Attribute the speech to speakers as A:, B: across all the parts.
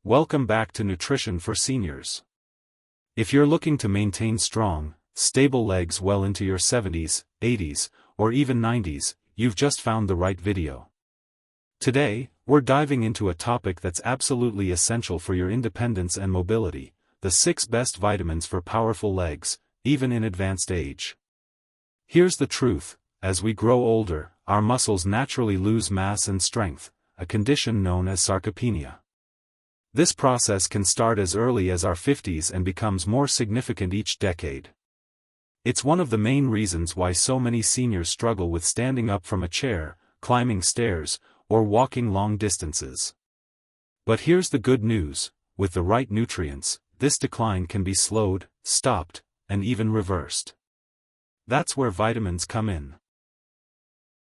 A: Welcome back to Nutrition for Seniors. If you're looking to maintain strong, stable legs well into your 70s, 80s, or even 90s, you've just found the right video. Today, we're diving into a topic that's absolutely essential for your independence and mobility: the 6 best vitamins for powerful legs, even in advanced age. Here's the truth: as we grow older, our muscles naturally lose mass and strength, a condition known as sarcopenia. This process can start as early as our 50s and becomes more significant each decade. It's one of the main reasons why so many seniors struggle with standing up from a chair, climbing stairs, or walking long distances. But here's the good news: with the right nutrients, this decline can be slowed, stopped, and even reversed. That's where vitamins come in.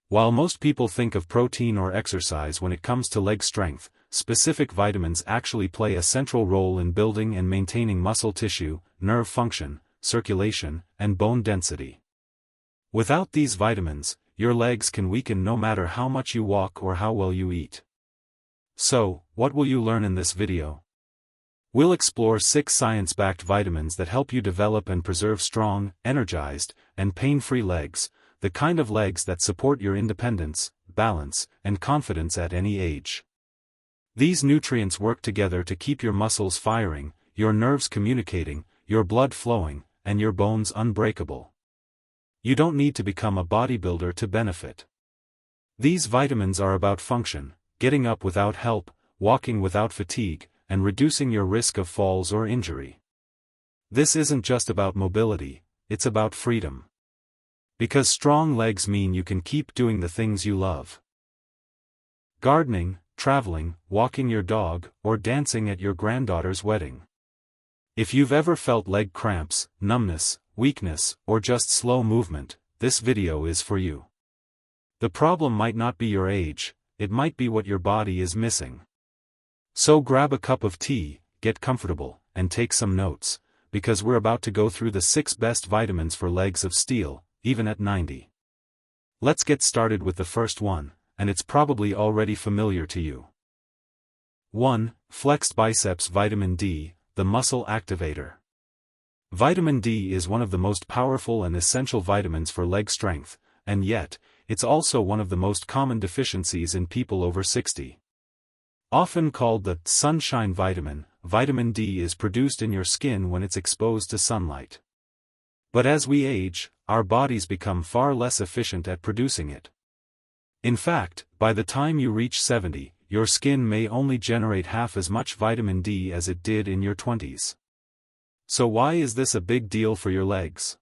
A: While most people think of protein or exercise when it comes to leg strength, specific vitamins actually play a central role in building and maintaining muscle tissue, nerve function, circulation, and bone density. Without these vitamins, your legs can weaken no matter how much you walk or how well you eat. So, what will you learn in this video? We'll explore 6 science-backed vitamins that help you develop and preserve strong, energized, and pain-free legs, the kind of legs that support your independence, balance, and confidence at any age. These nutrients work together to keep your muscles firing, your nerves communicating, your blood flowing, and your bones unbreakable. You don't need to become a bodybuilder to benefit. These vitamins are about function, getting up without help, walking without fatigue, and reducing your risk of falls or injury. This isn't just about mobility, it's about freedom. Because strong legs mean you can keep doing the things you love. Gardening, traveling, walking your dog, or dancing at your granddaughter's wedding. If you've ever felt leg cramps, numbness, weakness, or just slow movement, this video is for you. The problem might not be your age, it might be what your body is missing. So grab a cup of tea, get comfortable, and take some notes, because we're about to go through the 6 best vitamins for legs of steel, even at 90. Let's get started with the first one, and it's probably already familiar to you. 1. Flexed biceps vitamin D, the muscle activator. Vitamin D is one of the most powerful and essential vitamins for leg strength, and yet, it's also one of the most common deficiencies in people over 60. Often called the sunshine vitamin, vitamin D is produced in your skin when it's exposed to sunlight. But as we age, our bodies become far less efficient at producing it. In fact, by the time you reach 70, your skin may only generate half as much vitamin D as it did in your 20s. So why is this a big deal for your legs?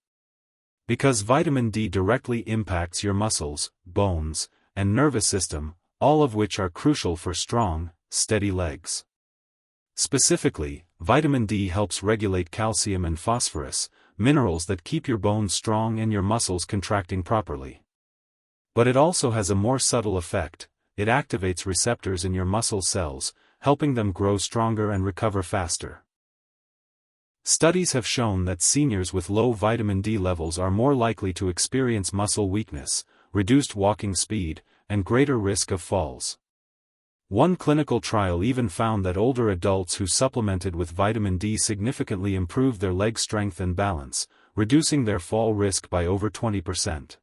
A: Because vitamin D directly impacts your muscles, bones, and nervous system, all of which are crucial for strong, steady legs. Specifically, vitamin D helps regulate calcium and phosphorus, minerals that keep your bones strong and your muscles contracting properly. But it also has a more subtle effect: it activates receptors in your muscle cells, helping them grow stronger and recover faster. Studies have shown that seniors with low vitamin D levels are more likely to experience muscle weakness, reduced walking speed, and greater risk of falls. One clinical trial even found that older adults who supplemented with vitamin D significantly improved their leg strength and balance, reducing their fall risk by over 20%.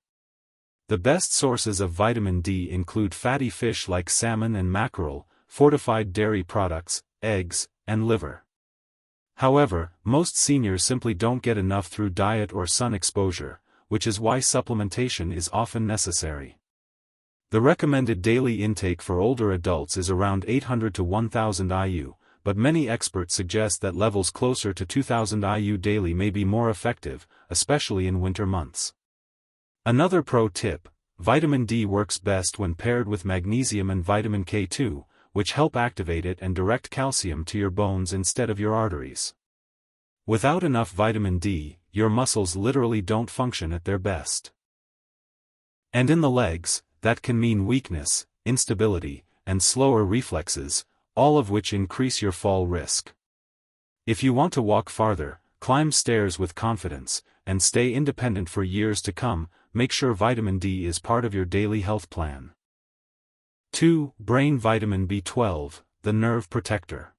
A: The best sources of vitamin D include fatty fish like salmon and mackerel, fortified dairy products, eggs, and liver. However, most seniors simply don't get enough through diet or sun exposure, which is why supplementation is often necessary. The recommended daily intake for older adults is around 800 to 1000 IU, but many experts suggest that levels closer to 2000 IU daily may be more effective, especially in winter months. Another pro tip: vitamin D works best when paired with magnesium and vitamin K2, which help activate it and direct calcium to your bones instead of your arteries. Without enough vitamin D, your muscles literally don't function at their best. And in the legs, that can mean weakness, instability, and slower reflexes, all of which increase your fall risk. If you want to walk farther, climb stairs with confidence, and stay independent for years to come, make sure vitamin D is part of your daily health plan. 2. Brain vitamin B12, the nerve protector.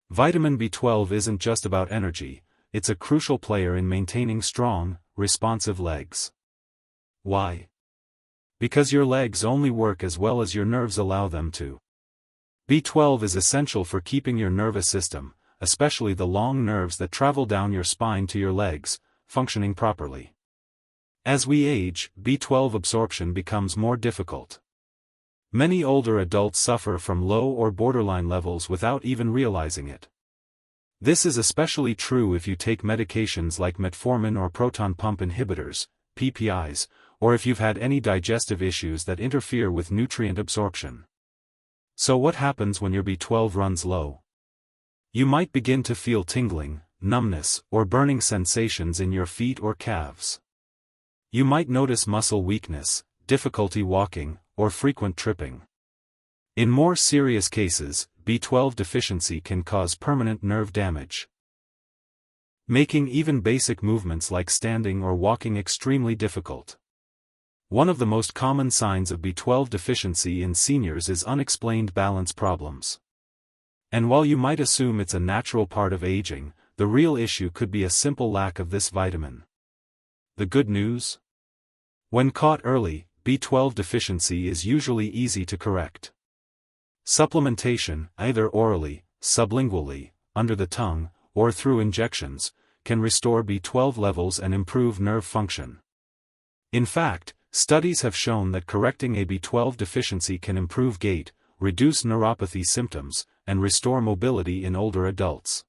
A: Vitamin B12 isn't just about energy, it's a crucial player in maintaining strong, responsive legs. Why? Because your legs only work as well as your nerves allow them to. B12 is essential for keeping your nervous system, especially the long nerves that travel down your spine to your legs, functioning properly. As we age, B12 absorption becomes more difficult. Many older adults suffer from low or borderline levels without even realizing it. This is especially true if you take medications like metformin or proton pump inhibitors, PPIs, or if you've had any digestive issues that interfere with nutrient absorption. So what happens when your B12 runs low? You might begin to feel tingling, numbness, or burning sensations in your feet or calves. You might notice muscle weakness, difficulty walking, or frequent tripping. In more serious cases, B12 deficiency can cause permanent nerve damage, making even basic movements like standing or walking extremely difficult. One of the most common signs of B12 deficiency in seniors is unexplained balance problems. And while you might assume it's a natural part of aging, the real issue could be a simple lack of this vitamin. The good news? When caught early, B12 deficiency is usually easy to correct. Supplementation, either orally, sublingually, under the tongue, or through injections, can restore B12 levels and improve nerve function. In fact, studies have shown that correcting a B12 deficiency can improve gait, reduce neuropathy symptoms, and restore mobility in older adults.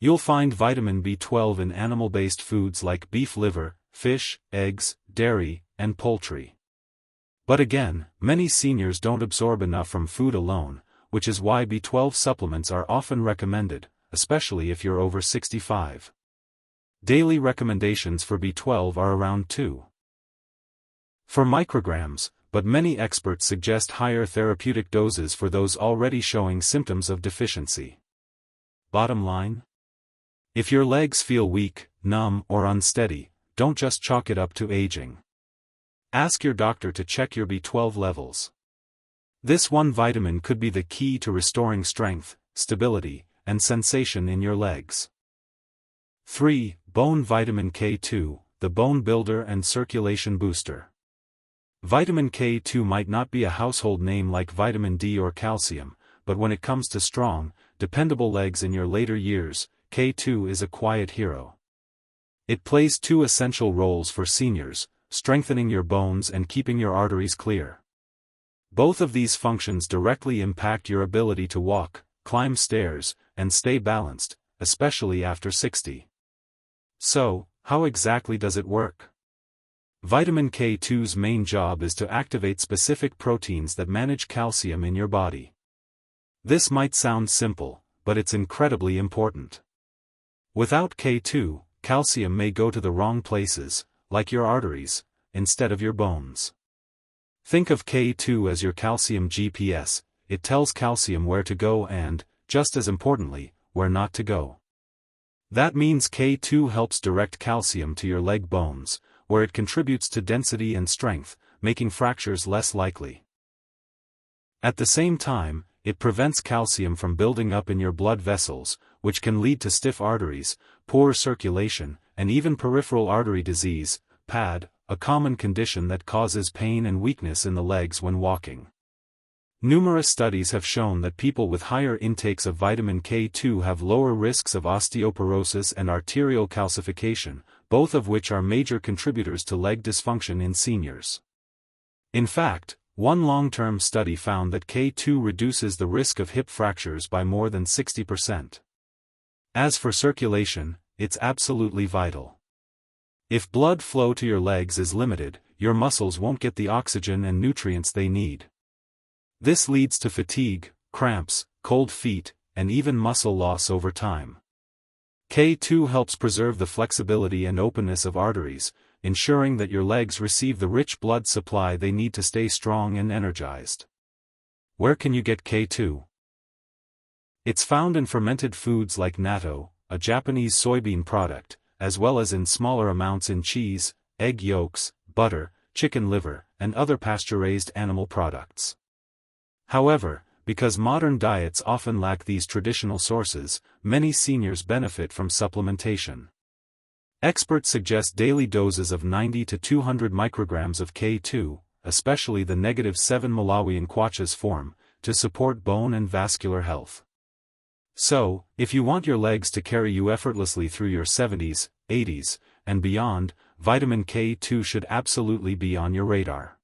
A: You'll find vitamin B12 in animal-based foods like beef liver, fish, eggs, dairy, and poultry. But again, many seniors don't absorb enough from food alone, which is why B12 supplements are often recommended, especially if you're over 65. Daily recommendations for B12 are around 2 4 micrograms, but many experts suggest higher therapeutic doses for those already showing symptoms of deficiency. Bottom line? If your legs feel weak, numb, or unsteady, don't just chalk it up to aging. Ask your doctor to check your B12 levels. This one vitamin could be the key to restoring strength, stability, and sensation in your legs. 3. Bone vitamin K2, the bone builder and circulation booster. Vitamin K2 might not be a household name like vitamin D or calcium, but when it comes to strong, dependable legs in your later years, K2 is a quiet hero. It plays 2 essential roles for seniors, strengthening your bones and keeping your arteries clear. Both of these functions directly impact your ability to walk, climb stairs, and stay balanced, especially after 60. So, how exactly does it work? Vitamin K2's main job is to activate specific proteins that manage calcium in your body. This might sound simple, but it's incredibly important. Without K2, calcium may go to the wrong places, like your arteries, instead of your bones. Think of K2 as your calcium GPS. It tells calcium where to go and, just as importantly, where not to go. That means K2 helps direct calcium to your leg bones, where it contributes to density and strength, making fractures less likely. At the same time, it prevents calcium from building up in your blood vessels, which can lead to stiff arteries, poor circulation, and even peripheral artery disease, PAD, a common condition that causes pain and weakness in the legs when walking. Numerous studies have shown that people with higher intakes of vitamin K2 have lower risks of osteoporosis and arterial calcification, both of which are major contributors to leg dysfunction in seniors. In fact, one long-term study found that K2 reduces the risk of hip fractures by more than 60%. As for circulation, it's absolutely vital. If blood flow to your legs is limited, your muscles won't get the oxygen and nutrients they need. This leads to fatigue, cramps, cold feet, and even muscle loss over time. K2 helps preserve the flexibility and openness of arteries, ensuring that your legs receive the rich blood supply they need to stay strong and energized. Where can you get K2? It's found in fermented foods like natto, a Japanese soybean product, as well as in smaller amounts in cheese, egg yolks, butter, chicken liver, and other pasture-raised animal products. However, Because modern diets often lack these traditional sources, many seniors benefit from supplementation. Experts suggest daily doses of 90 to 200 micrograms of K2, especially the -7 Malawian Kwacha's form, to support bone and vascular health. So, if you want your legs to carry you effortlessly through your 70s, 80s, and beyond, vitamin K2 should absolutely be on your radar.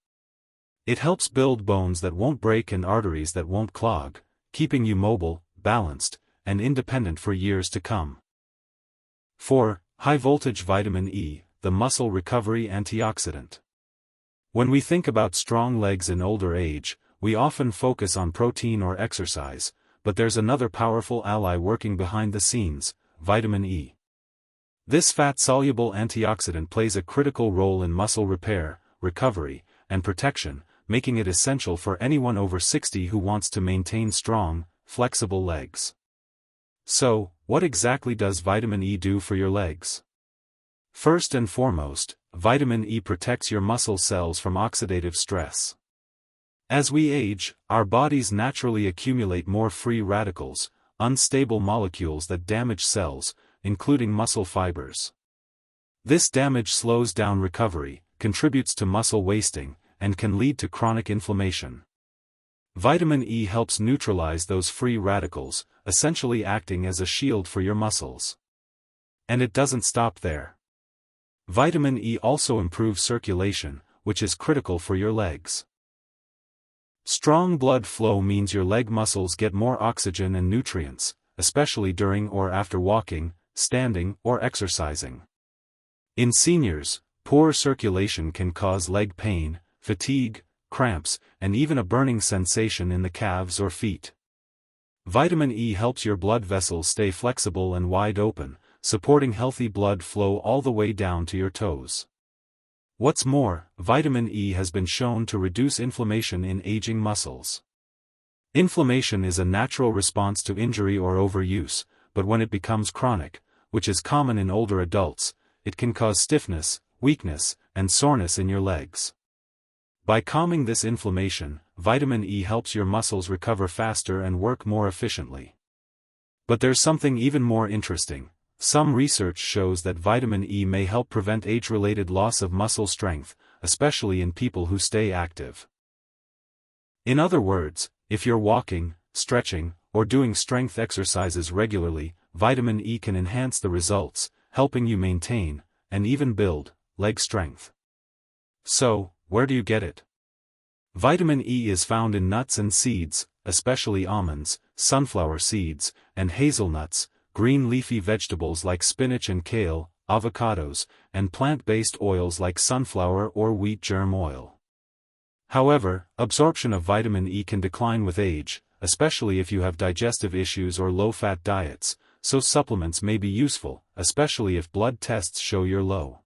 A: It helps build bones that won't break and arteries that won't clog, keeping you mobile, balanced, and independent for years to come. 4. High-voltage vitamin E, the muscle recovery antioxidant. When we think about strong legs in older age, we often focus on protein or exercise, but there's another powerful ally working behind the scenes: vitamin E. This fat-soluble antioxidant plays a critical role in muscle repair, recovery, and protection, making it essential for anyone over 60 who wants to maintain strong, flexible legs. So, what exactly does vitamin E do for your legs? First and foremost, vitamin E protects your muscle cells from oxidative stress. As we age, our bodies naturally accumulate more free radicals, unstable molecules that damage cells, including muscle fibers. This damage slows down recovery, contributes to muscle wasting, and can lead to chronic inflammation. Vitamin E helps neutralize those free radicals, essentially acting as a shield for your muscles. And it doesn't stop there. Vitamin E also improves circulation, which is critical for your legs. Strong blood flow means your leg muscles get more oxygen and nutrients, especially during or after walking, standing, or exercising. In seniors, poor circulation can cause leg pain, fatigue, cramps, and even a burning sensation in the calves or feet. Vitamin E helps your blood vessels stay flexible and wide open, supporting healthy blood flow all the way down to your toes. What's more, vitamin E has been shown to reduce inflammation in aging muscles. Inflammation is a natural response to injury or overuse, but when it becomes chronic, which is common in older adults, it can cause stiffness, weakness, and soreness in your legs. By calming this inflammation, vitamin E helps your muscles recover faster and work more efficiently. But there's something even more interesting. Some research shows that vitamin E may help prevent age-related loss of muscle strength, especially in people who stay active. In other words, if you're walking, stretching, or doing strength exercises regularly, vitamin E can enhance the results, helping you maintain, and even build, leg strength. So, where do you get it? Vitamin E is found in nuts and seeds, especially almonds, sunflower seeds, and hazelnuts, green leafy vegetables like spinach and kale, avocados, and plant-based oils like sunflower or wheat germ oil. However, absorption of vitamin E can decline with age, especially if you have digestive issues or low-fat diets, so supplements may be useful, especially if blood tests show you're low.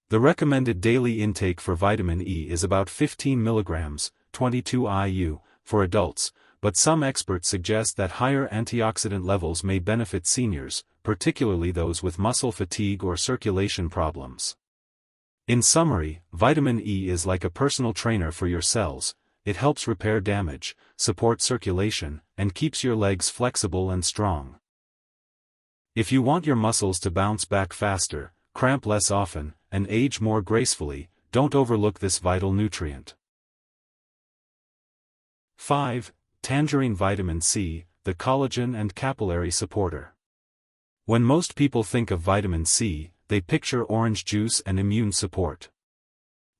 A: The recommended daily intake for vitamin E is about 15 mg, 22 IU, for adults, but some experts suggest that higher antioxidant levels may benefit seniors, particularly those with muscle fatigue or circulation problems. In summary, vitamin E is like a personal trainer for your cells. It helps repair damage, support circulation, and keeps your legs flexible and strong. If you want your muscles to bounce back faster, cramp less often, and age more gracefully, don't overlook this vital nutrient. 5. Tangerine vitamin C, the collagen and capillary supporter. When most people think of vitamin C, they picture orange juice and immune support.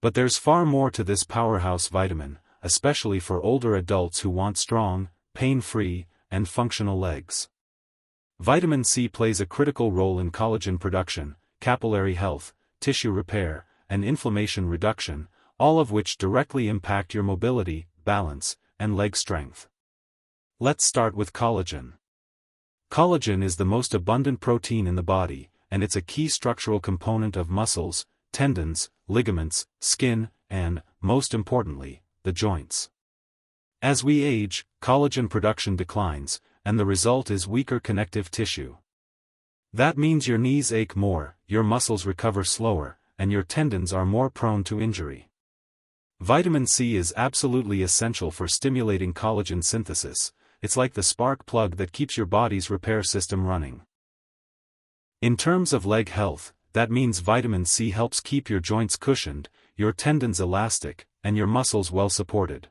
A: But there's far more to this powerhouse vitamin, especially for older adults who want strong, pain-free, and functional legs. Vitamin C plays a critical role in collagen production, capillary health, tissue repair, and inflammation reduction, all of which directly impact your mobility, balance, and leg strength. Let's start with collagen. Collagen is the most abundant protein in the body, and it's a key structural component of muscles, tendons, ligaments, skin, and, most importantly, the joints. As we age, collagen production declines, and the result is weaker connective tissue. That means your knees ache more, your muscles recover slower, and your tendons are more prone to injury. Vitamin C is absolutely essential for stimulating collagen synthesis. It's like the spark plug that keeps your body's repair system running. In terms of leg health, that means vitamin C helps keep your joints cushioned, your tendons elastic, and your muscles well supported.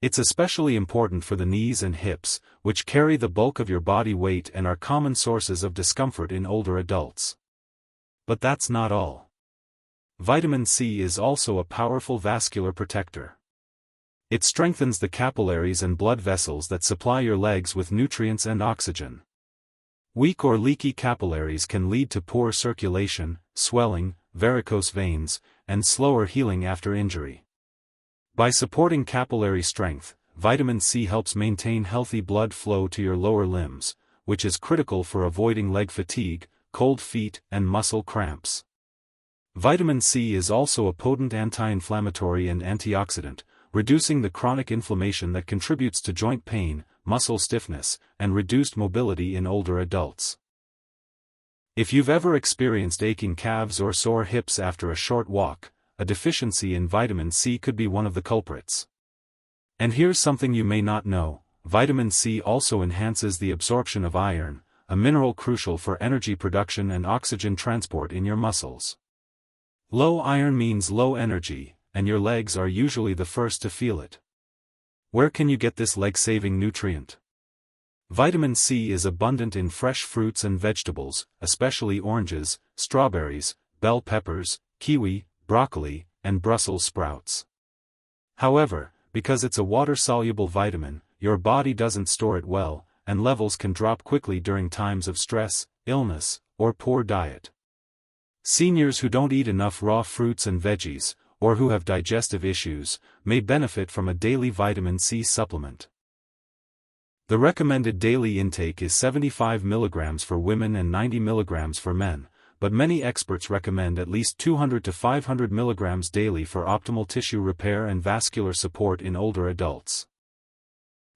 A: It's especially important for the knees and hips, which carry the bulk of your body weight and are common sources of discomfort in older adults. But that's not all. Vitamin C is also a powerful vascular protector. It strengthens the capillaries and blood vessels that supply your legs with nutrients and oxygen. Weak or leaky capillaries can lead to poor circulation, swelling, varicose veins, and slower healing after injury. By supporting capillary strength, vitamin C helps maintain healthy blood flow to your lower limbs, which is critical for avoiding leg fatigue, cold feet, and muscle cramps. Vitamin C is also a potent anti-inflammatory and antioxidant, reducing the chronic inflammation that contributes to joint pain, muscle stiffness, and reduced mobility in older adults. If you've ever experienced aching calves or sore hips after a short walk, a deficiency in vitamin C could be one of the culprits. And here's something you may not know: vitamin C also enhances the absorption of iron, a mineral crucial for energy production and oxygen transport in your muscles. Low iron means low energy, and your legs are usually the first to feel it. Where can you get this leg-saving nutrient? Vitamin C is abundant in fresh fruits and vegetables, especially oranges, strawberries, bell peppers, kiwi, broccoli, and Brussels sprouts. However, because it's a water-soluble vitamin, your body doesn't store it well, and levels can drop quickly during times of stress, illness, or poor diet. Seniors who don't eat enough raw fruits and veggies, or who have digestive issues, may benefit from a daily vitamin C supplement. The recommended daily intake is 75 mg for women and 90 mg for men, but many experts recommend at least 200 to 500 mg daily for optimal tissue repair and vascular support in older adults.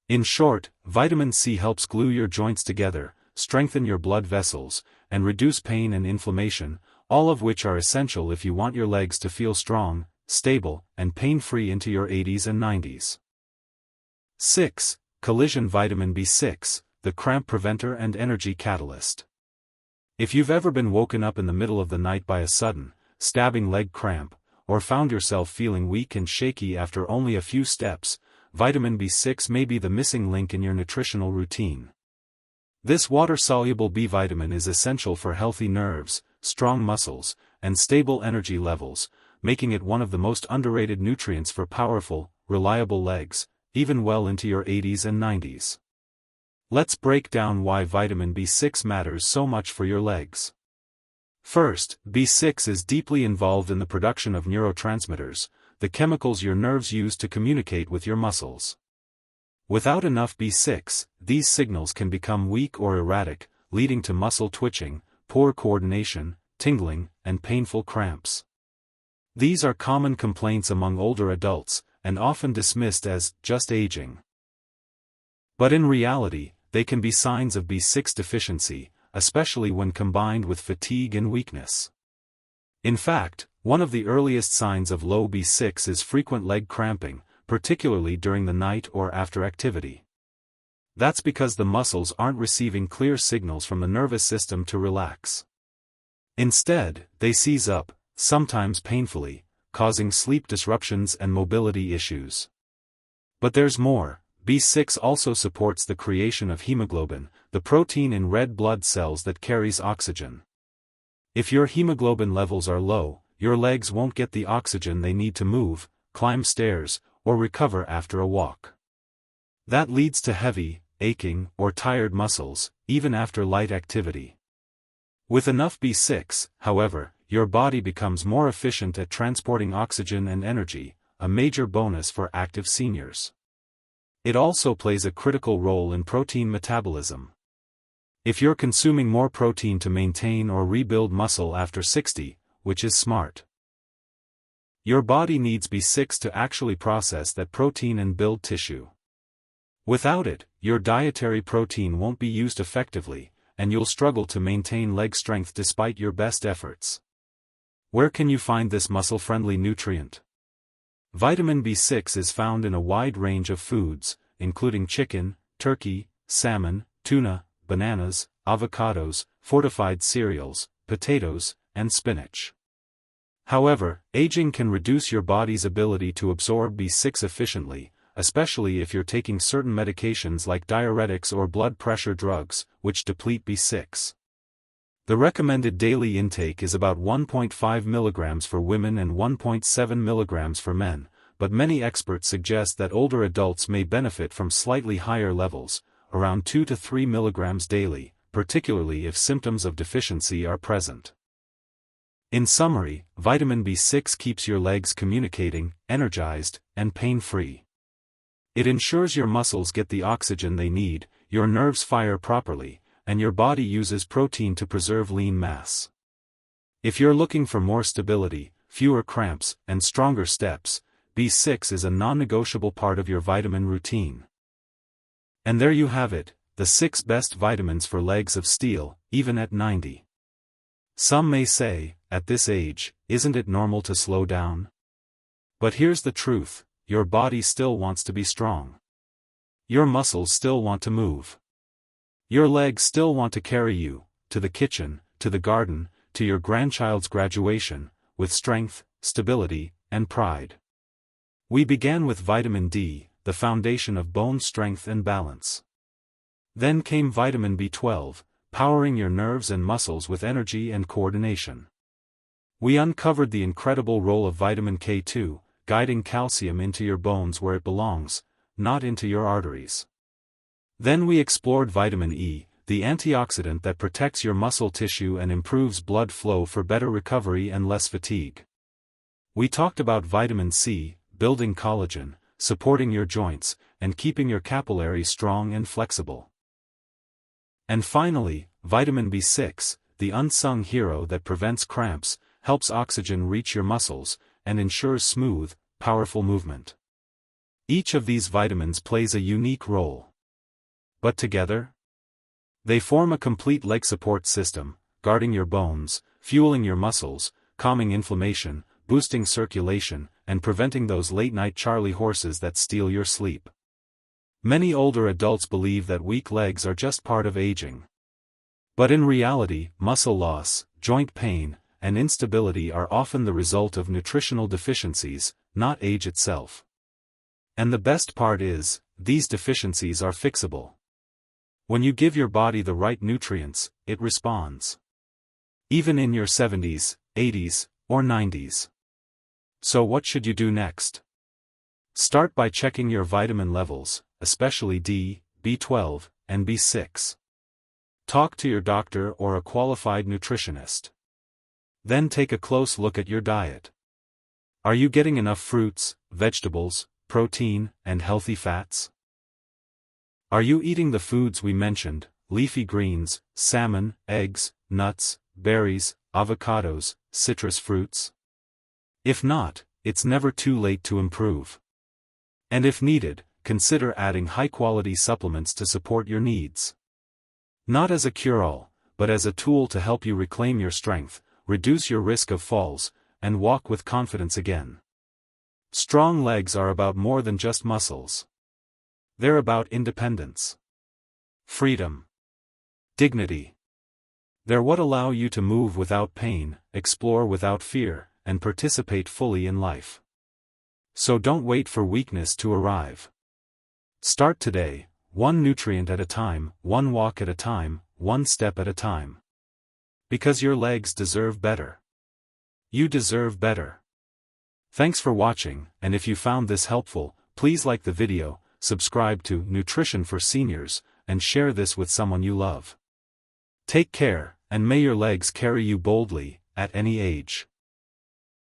A: In short, vitamin C helps glue your joints together, strengthen your blood vessels, and reduce pain and inflammation, all of which are essential if you want your legs to feel strong, stable, and pain-free into your 80s and 90s. 6. Collision vitamin B6, the cramp preventer and energy catalyst. If you've ever been woken up in the middle of the night by a sudden, stabbing leg cramp, or found yourself feeling weak and shaky after only a few steps, vitamin B6 may be the missing link in your nutritional routine. This water-soluble B vitamin is essential for healthy nerves, strong muscles, and stable energy levels, making it one of the most underrated nutrients for powerful, reliable legs, even well into your 80s and 90s. Let's break down why vitamin B6 matters so much for your legs. First, B6 is deeply involved in the production of neurotransmitters, the chemicals your nerves use to communicate with your muscles. Without enough B6, these signals can become weak or erratic, leading to muscle twitching, poor coordination, tingling, and painful cramps. These are common complaints among older adults, and often dismissed as just aging. But in reality, they can be signs of B6 deficiency, especially when combined with fatigue and weakness. In fact, one of the earliest signs of low B6 is frequent leg cramping, particularly during the night or after activity. That's because the muscles aren't receiving clear signals from the nervous system to relax. Instead, they seize up, sometimes painfully, causing sleep disruptions and mobility issues. But there's more. B6 also supports the creation of hemoglobin, the protein in red blood cells that carries oxygen. If your hemoglobin levels are low, your legs won't get the oxygen they need to move, climb stairs, or recover after a walk. That leads to heavy, aching, or tired muscles, even after light activity. With enough B6, however, your body becomes more efficient at transporting oxygen and energy, a major bonus for active seniors. It also plays a critical role in protein metabolism. If you're consuming more protein to maintain or rebuild muscle after 60, which is smart. Your body needs B6 to actually process that protein and build tissue. Without it, your dietary protein won't be used effectively, and you'll struggle to maintain leg strength despite your best efforts. Where can you find this muscle-friendly nutrient? Vitamin B6 is found in a wide range of foods, including chicken, turkey, salmon, tuna, bananas, avocados, fortified cereals, potatoes, and spinach. However, aging can reduce your body's ability to absorb B6 efficiently, especially if you're taking certain medications like diuretics or blood pressure drugs, which deplete B6. The recommended daily intake is about 1.5 mg for women and 1.7 mg for men, but many experts suggest that older adults may benefit from slightly higher levels, around 2 to 3 mg daily, particularly if symptoms of deficiency are present. In summary, vitamin B6 keeps your legs communicating, energized, and pain-free. It ensures your muscles get the oxygen they need, your nerves fire properly, and your body uses protein to preserve lean mass. If you're looking for more stability, fewer cramps, and stronger steps, B6 is a non-negotiable part of your vitamin routine. And there you have it, the 6 best vitamins for legs of steel, even at 90. Some may say, at this age, isn't it normal to slow down? But here's the truth, your body still wants to be strong. Your muscles still want to move. Your legs still want to carry you, to the kitchen, to the garden, to your grandchild's graduation, with strength, stability, and pride. We began with vitamin D, the foundation of bone strength and balance. Then came vitamin B12, powering your nerves and muscles with energy and coordination. We uncovered the incredible role of vitamin K2, guiding calcium into your bones where it belongs, not into your arteries. Then we explored vitamin E, the antioxidant that protects your muscle tissue and improves blood flow for better recovery and less fatigue. We talked about vitamin C, building collagen, supporting your joints, and keeping your capillaries strong and flexible. And finally, vitamin B6, the unsung hero that prevents cramps, helps oxygen reach your muscles, and ensures smooth, powerful movement. Each of these vitamins plays a unique role. But together, they form a complete leg support system, guarding your bones, fueling your muscles, calming inflammation, boosting circulation, and preventing those late-night Charlie horses that steal your sleep. Many older adults believe that weak legs are just part of aging. But in reality, muscle loss, joint pain, and instability are often the result of nutritional deficiencies, not age itself. And the best part is, these deficiencies are fixable. When you give your body the right nutrients, it responds. Even in your 70s, 80s, or 90s. So what should you do next? Start by checking your vitamin levels, especially D, B12, and B6. Talk to your doctor or a qualified nutritionist. Then take a close look at your diet. Are you getting enough fruits, vegetables, protein, and healthy fats? Are you eating the foods we mentioned, leafy greens, salmon, eggs, nuts, berries, avocados, citrus fruits? If not, it's never too late to improve. And if needed, consider adding high-quality supplements to support your needs. Not as a cure-all, but as a tool to help you reclaim your strength, reduce your risk of falls, and walk with confidence again. Strong legs are about more than just muscles. They're about independence, freedom, dignity. They're what allow you to move without pain, explore without fear, and participate fully in life. So don't wait for weakness to arrive. Start today, one nutrient at a time, one walk at a time, one step at a time. Because your legs deserve better. You deserve better. Thanks for watching, and if you found this helpful, please like the video, subscribe to Nutrition for Seniors, and share this with someone you love. Take care, and may your legs carry you boldly, at any age.